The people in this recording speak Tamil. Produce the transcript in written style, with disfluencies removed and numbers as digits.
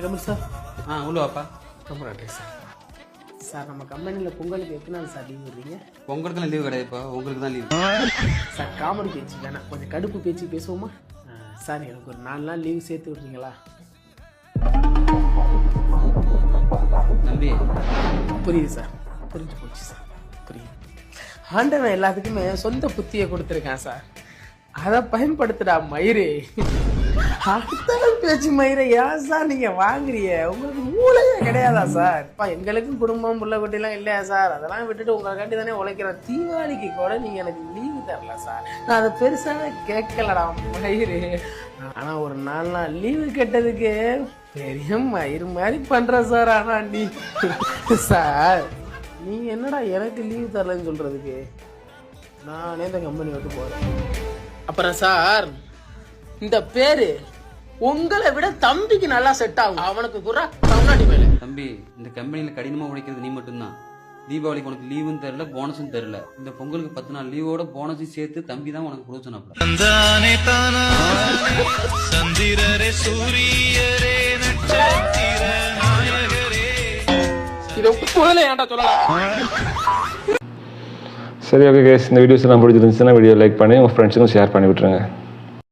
Company sir. உள்ள வாப்பா. ரொம்ப நன்றி சார். சார் நம்ம கம்பெனியில் பொங்கலுக்கு எத்தனை நாள் சார் லீவ் விடுறீங்க? பொங்கலுக்குலாம் லீவு கிடையாதுப்பா, உங்களுக்கு தான் லீவு. சார் காமெடி பேச்சு வேணாம், கொஞ்சம் கடுப்பு பேச்சு பேசுவோமா? சார் எனக்கு ஒரு 4 நாள் லீவு சேர்த்து விடுறீங்களா? தம்பி புரியுது சார், புரிஞ்சு போச்சு சார், புரியுது. ஆண்டவன் எல்லாத்துக்குமே சொந்த புத்தியை கொடுத்துருக்கான் சார், அதை பயன்படுத்துடா மயிறு. அடுத்த பேச்சு மயிரை ஏன் சார் நீங்கள் வாங்குறீங்க? உங்களுக்கு மூளையே கிடையாதா சார்? இப்போ எங்களுக்கும் குடும்பம் புள்ள குட்டிலாம் இல்லையா சார்? அதெல்லாம் விட்டுட்டு உங்களுக்காண்டி தானே உழைக்கிறேன். தீபாவளிக்கு கூட நீங்கள் எனக்கு லீவு தரல சார். நான் அதை பெருசாக கேட்கலடா மயிறு. ஆனால் ஒரு 4 நாள் லீவு கேட்டதுக்கு பெரிய மயிறு மாதிரி பண்ணுற சார். ஆனால் நீ சார் நீங்கள் என்னடா எனக்கு லீவு தரலன்னு சொல்கிறதுக்கு? நானே இந்த கம்பெனி விட்டு போகிறேன். அப்புறம் சார் இந்த பேரு உங்களை விட தம்பிக்கு நல்லா செட் ஆகும். அவனுக்கு குறா தமிழ்நாட்டு மேல. தம்பி இந்த கம்பெனியில் கடினமாக உழைக்கிறது நீ மட்டும்தான். தீபாவளிக்கு உனக்கு லீவும் தரல, போனஸும் தரல. இந்த பொங்கலுக்கு 10 நாள் லீவோட போனஸையும் சேர்த்து தம்பி தான் உனக்கு கொடுத்தோம். சரி, ஓகே கைஸ், இந்த வீடியோஸ் எல்லாம் பிடிச்சிருந்துச்சுன்னா வீடியோ லைக் பண்ணி உங்கள் ஃப்ரெண்ட்ஸுக்கும் ஷேர் பண்ணி விட்டுருங்க.